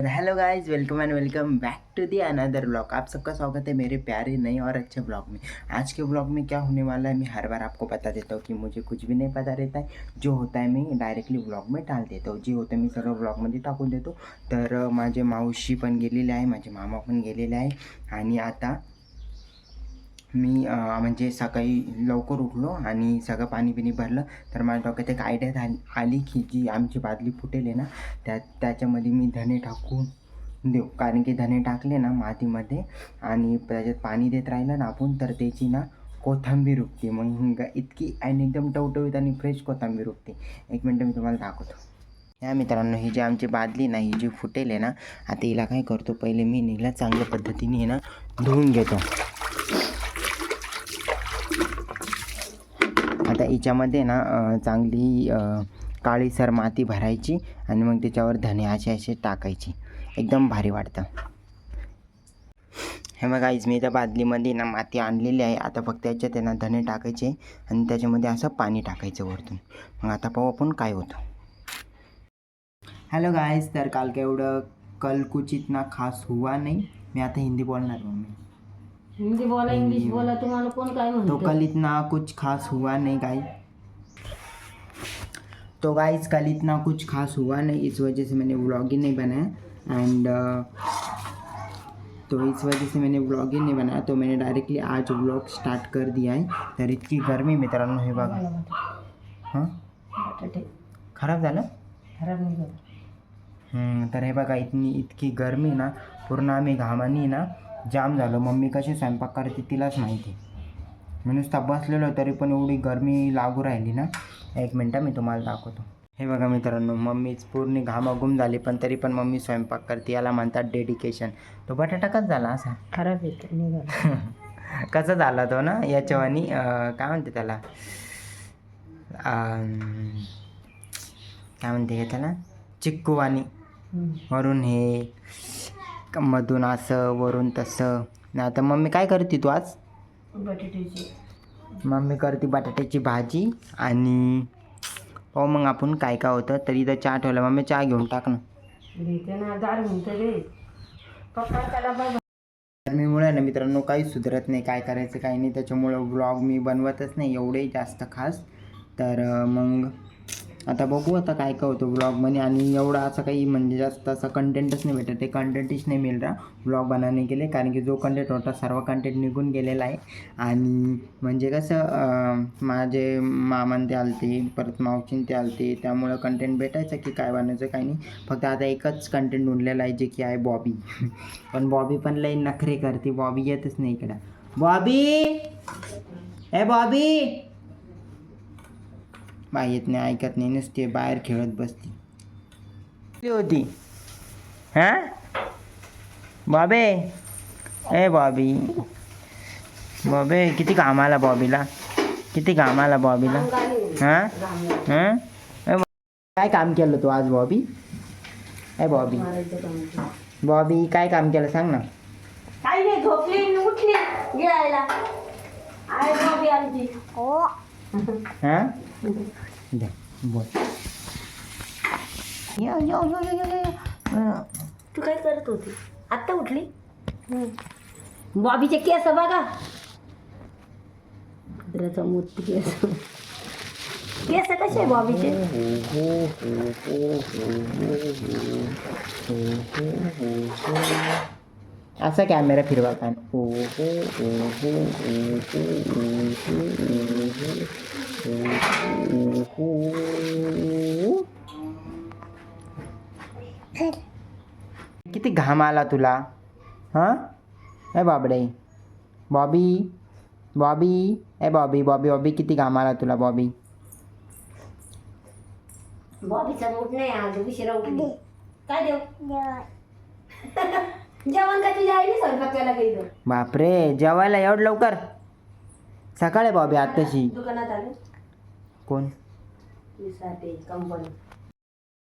Hello guys, welcome and welcome back to the another blog. आप सबका स्वागत है मेरे प्यारे नए और अच्छे ब्लॉग में। आज के ब्लॉग में क्या होने वाला है मैं हर बार आपको बता देता हूँ कि मुझे कुछ भी नहीं पता रहता है। जो होता है मैं डायरेक्टली ब्लॉग में टाल देता हूँ, जे होतं मी सगळं ब्लॉगमध्ये टाकून देतो। तर माझे मावशी पण गेलेले आहे, माझे मामा पण गेलेले आहे आणि आता मी म्हणजे सकाळी लवकर उठलो आणि सगळं पाणी पिणी भरलं। तर माझ्या डोक्यात एक आयडिया आली की जी आमची बादली फुटेल आहे ना त्याच्यामध्ये मी धने टाकून देऊ, कारण की धने टाकले ना मातीमध्ये आणि त्याच्यात पाणी देत राहिलं ना आपण तर त्याची ना कोथिंबीर उगते, मग इतकी आणि एकदम टवटवीत आणि फ्रेश कोथिंबीर उगते। एक मिनटं मी तुम्हाला दाखवतो। या मित्रांनो, ही जी आमची बादली ना ही जी फुटेल आहे ना, आता हिला काय करतो, पहिले मी हिला चांगल्या पद्धतीने ना धुवून घेतो। आता हिच्यामध्ये ना चांगली काळीसर माती भरायची आणि मग त्याच्यावर धने असे टाकायचे, एकदम भारी वाटतं। हे बघा गाईज, मी त्या बादलीमध्ये ना माती आणलेली आहे। आता फक्त याच्यात ना धने टाकायचे आणि त्याच्यामध्ये असं पाणी टाकायचं वरतून। मग आता पाहू आपण काय होतं। हेलो गाइस, तर काल का एवढं कल कुछ इतना खास हुआ नहीं। मैं आता हिंदी बोलणार मम्मी। हिंदी बोला, इंग्लिश बोला, तुम्हाला कोण काय म्हणतं? तो कल इतना कुछ खास हुआ नहीं गाइस। तो गाइस कल इतना कुछ खास हुआ नहीं, इस वजह से मैंने व्लॉग ही नहीं बनाया एंड तो इस वजह से मैंने व्लॉग ही नहीं बनाया। तो मैंने डायरेक्टली आज व्लॉग स्टार्ट कर दिया है। तर इतकी गरमी मित्रांनो, हे बघा। हां, बटाटे खराब झालं? खराब नाही झालं। तर हे बघा, इतकी गरमी ना, पूर्ण आम्ही घामानी ना जाम झालो। मम्मी कशी स्वयंपाक करते तिलाच माहिती। मी नुसता बसलेलो तरी पण एवढी गरमी लागू राहिली ना। एक मिनटं मी तुम्हाला दाखवतो। हे बघा मित्रांनो, मम्मीच पूर्ण घामाघूम झाली पण तरी पण मम्मी स्वयंपाक करते, याला म्हणतात डेडिकेशन। तो बटाटा कसा झाला असा? खराब येतो निघाला। कसा झाला तो ना याच्यावानी, काय म्हणते त्याला, काय म्हणते हे त्याला, चिक्कूवानी। वरून हे मधून असं वरून तसं ना। आता मम्मी काय करते तू आज? बटाट्याची मम्मी करते बटाट्याची भाजी आणि पाहू मग आपण काय काय होतं। तर इथं चहा ठेवला, मम्मी चहा घेऊन टाक ना। घेते ना, दार म्हणतं रे पप्पा त्याला बघ। गरमीमुळे ना मित्रांनो काहीच सुधरत नाही, काय करायचं काही नाही, त्याच्यामुळं ब्लॉग मी बनवतच नाही एवढे जास्त खास। तर मग आता बघू आता काय काय होतं ब्लॉगमध्ये। आणि एवढा असं काही म्हणजे जास्त असं कंटेंटच नाही भेटत, ते कंटेंटच नाही मिल रहा ब्लॉग बनाने के लिए, कारण की जो कंटेंट होता सर्व कंटेंट निघून गेलेला आहे। आणि म्हणजे कसं माझे मामान ते आलते, परत मावशीन ते आलते, त्यामुळं कंटेंट भेटायचं की काय बनायचं काही नाही। फक्त आता एकच कंटेंट उरलेला आहे जे की आहे बॉबी। पण बॉबी पण लई नखरे करते, बॉबी येतच नाही इकडं। बॉबी, ए बॉबी, बाई येत नाही, ऐकत नाही, नुसते बाहेर खेळत बसती होती। हां बॉबे, ए बॉबी, बॉबे किती कामाला बॉबीला, किती कामाला बॉबीला। हां हां, काय काम केलं तू आज बॉबी? ए बॉबी, बॉबी काय काम केलं सांग ना। काही नाही, झोपली उठली गिळायला आहे बॉबी आमची। हो हां दे बोल। यो यो यो यो यो यो। तू काय करत होती? आत्ता उठली? बॉबीचे केस बघा, कुत्र्याचा मोठी केस। केस कसे आहे बॉबीचे? असा कॅमेरा फिरवा काय। किती घाम आला तुला? हां ए बाबडे, बॉबी, बॉबी, ए बॉबी, बॉबी, बॉबी किती घाम आला तुला बॉबी? बॉबीचा मूड नाही आज, उशिरा उठली। काय देऊ? जेवण का तुझ्या आईने स्वयंपाक केला काही? बापरे, जेवायला एवढं लवकर? सकाळ आहे बॉबी आत्ताशी। दुकानात आले कोण? साठी कंपनी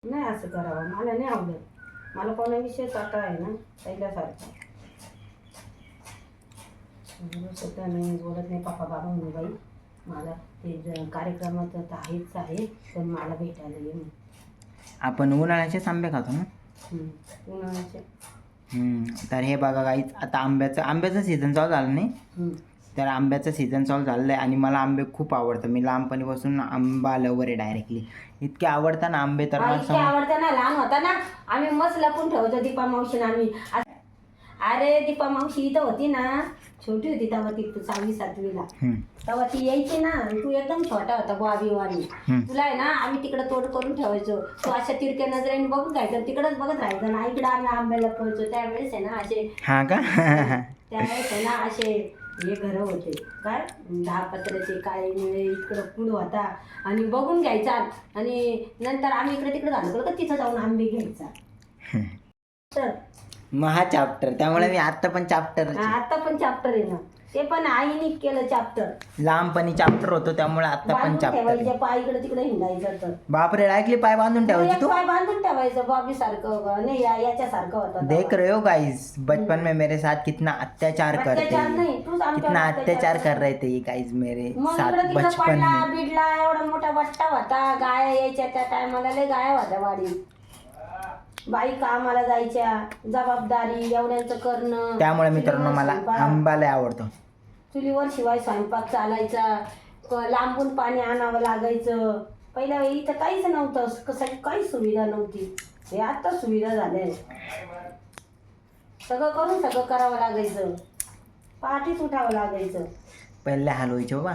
नाही असं करावं, मला नाही आवडत। मला कोणाविषयी आता आहे ना पहिल्यासारखं सुद्धा नाही बोलत नाही पप्पा बाबा म्हणून। बाई मला ते कार्यक्रमाचं तर आहेच आहे, पण मला भेटायला ये। आपण उन्हाळ्याचे आंबे खातो ना। उन्हाळ्याचे. तर हे बघा गाईच, आता आंब्याचं सीझन चालू झालं नाही, तर आंब्याचं सीझन चालू झालेलं आहे आणि मला आंबे खूप आवडतं. मी लहानपणीपासून आंबा लवर आहे डायरेक्टली. इतके आवडतात ना आंबे, तर मला इतके आवडतं ना. लहान होता ना आम्ही मस्त लपून ठेवतो दीपा मावशी आम्ही. अरे दीपा मावशी इथं होती ना, छोटी होती तेव्हा ती 6वी-7वीला. तेव्हा ती यायची ना, तू एकदम छोटा होता बॉबीवाणी. तुला आहे ना आम्ही तिकडे तोड करून ठेवायचो. तू अशा तिरक्या नजरेने बघून घ्यायचं, तिकडच बघत राहायचं ना. इकडे आम्ही आंब्याला लपवायचो. त्यावेळेस आहे ना असे, हा का त्यावेळेस आहे ना असे हे घर होते काय 10 पत्र्याचे, काय इकडं पुढं होता आणि बघून घ्यायचा. आणि नंतर आम्ही इकडे तिकडे झालो का तिथं जाऊन आंबे घ्यायचा. तर मग हा चॅप्टर, त्यामुळे मी आता पण चॅप्टर आहे ना, ते पण आईने केलं चॅप्टर. लहानपणी चॅप्टर होतो, त्यामुळे आता पण चॅप्टर. ठेवायचे पाय इकडे तिकडे हिंडायचं. तर बापरे, ऐकली पाय बांधून ठेवायची तू? पाय बांधून ठेवायचं बॉबी सारखं नाही, याच्यासारखं होतं. देख रहे हो गाइस, बचपन में मेरे साथ कितना अत्याचार करते, नाही तूच कितना अत्याचार कर रहे थे ये गाइस मेरे साथ बचपन में. बिडला एवढा मोठा वट्टा होता. गाया यायच्या त्या टायमाला, लय गाया होत्या वाडीत. बाई कामाला जायच्या, जबाबदारी एवढ्यांचं करणं. त्यामुळे मित्रांनो मला आंबा लय आवडतो. चुलीवर शिवाय स्वयंपाक चालायचा, लांबून पाणी आणावं लागायचं. पहिल्या इथं काहीच नव्हतं, कशाची काहीच सुविधा नव्हती. हे आता सुविधा झाल्या. सगळं करावं लागायचं. पहाटेच उठावं लागायचं. पहिले हाल व्हायचे बाबा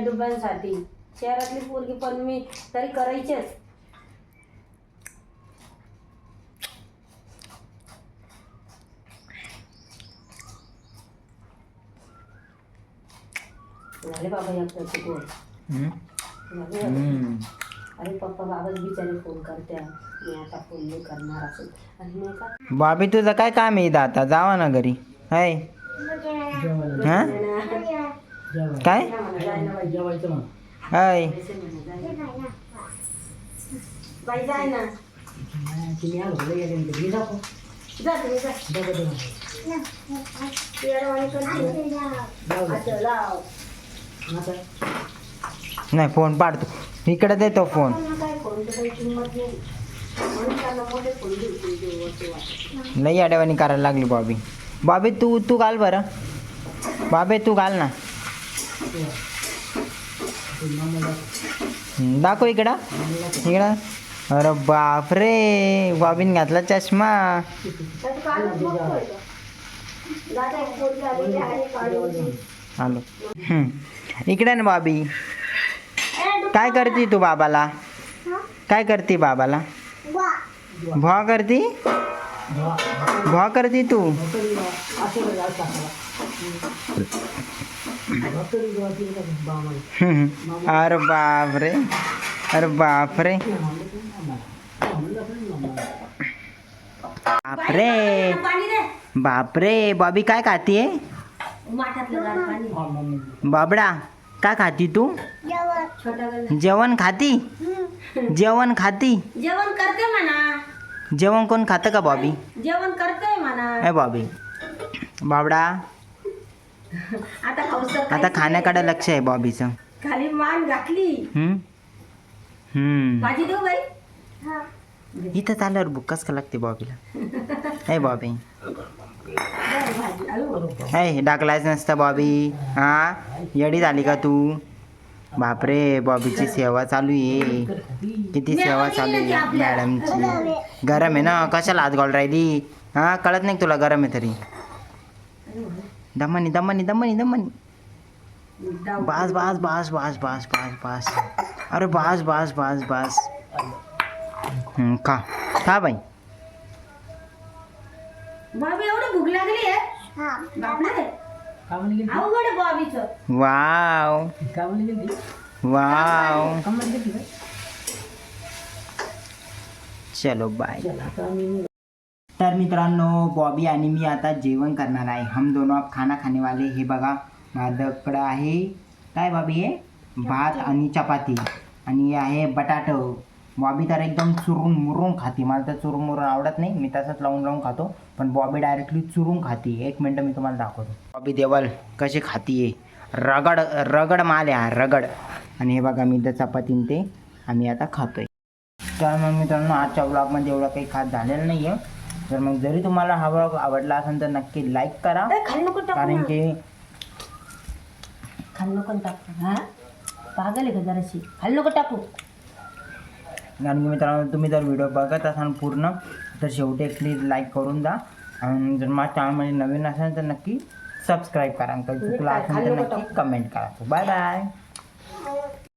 डब्यांसाठी. शहरातली पोरगी पण मी तरी करायचेच. झाले बाबा एकदाचे गोड. अरे पप्पा बाबाच बिचारे फोन करत्या, मी आता फोन नाही करणार असं. आणि नाही का बाबी, तुझं काय काम आहे इथं? आता जावा ना घरी. हाय हा काय हाय बाई जाय ना. जा तुम्ही जा. नाही, फोन पाडतो, इकडे देतो फोन. लई अडवाणी करायला लागली बॉबी. बॉबी तू घाल बरं. बाबे तू घाल ना. दाखव इकडं. अरे बापरे, बॉबीने घातला चष्मा. आलो. इकडे ना बॉबी. काय करते तू बाबाला? काय करते बाबाला? भॉ करती तू? अरे बापरे, अरे बापरे, बापरे, बापरे. बॉबी काय खातीये? बाबडा, काय खाती तू? जेवण खाती? जेवण खाती? जेवण करते म्हणा. जेवण कोण खातं का बॉबी? जेवण करते म्हणा. बॉबी, बाबडा आता खाण्याकडे लक्ष आहे बॉबीचं. खाली मान घातली. भाजी देऊ बाई? इथं चालल्यावर बुक्काच का लागते बॉबीला? बॉबी डाकलायच नसतं बॉबी. हा, येडी झाली का तू? बापरे, बॉबीची सेवा चालू आहे. किती सेवा चालू आहे मॅडमची. गरम आहे ना, कशाला हात घालून राहिली? हा, कळत नाही तुला गरम आहे तरी? दमनी दमनी दमनी दमनी. बास बास बास बास बास बास बास. अरे बास बास बास बास. खा बाई. बॉबी एवढी भूक लागली आहे. अवघड आहे बॉबीचं. Wow wow. चलो बाय. तर मित्रांनो, बॉबी आणि मी आता जेवण करणार आहे. हम दोनों अब खाना खाने वाले. हे बघा माझ्याकडं आहे काय बॉबी? हे भात आणि चपाती आणि हे आहे बटाटो. बॉबी तर एकदम चुरून मुरून खाते. मला तर चुरून मुरून आवडत नाही, मी तसंच लावून खातो. पण बॉबी डायरेक्टली चुरून खाते. 1 मिनटं मी तुम्हाला दाखवतो. बॉबी देवल कशी खातीये. रगड रगड माल आहे हा, रगड. आणि हे बघा मी तर चपातीन ते आम्ही आता खातोय. तर मग मित्रांनो आजच्या ब्लॉगमध्ये एवढं काही खास झालेलं नाही आहे. तर मग जरी तुम्हाला हा ब्लॉग आवडला असेल तर नक्की लाईक करा, खाली नको टाकू कारण ना. की खाली नको टाकू. हा पागल आहे का जराशी? खाली नको टाकू. मित्रांनो तुम्ही जर व्हिडिओ बघत असाल पूर्ण तर शेवटी प्लीज लाईक करून द्या. आणि जर माझ्या चॅनलमध्ये नवीन असेल तर नक्की सबस्क्राईब करा. काही चुकलं असेल तर नक्की कमेंट करा. Bye bye.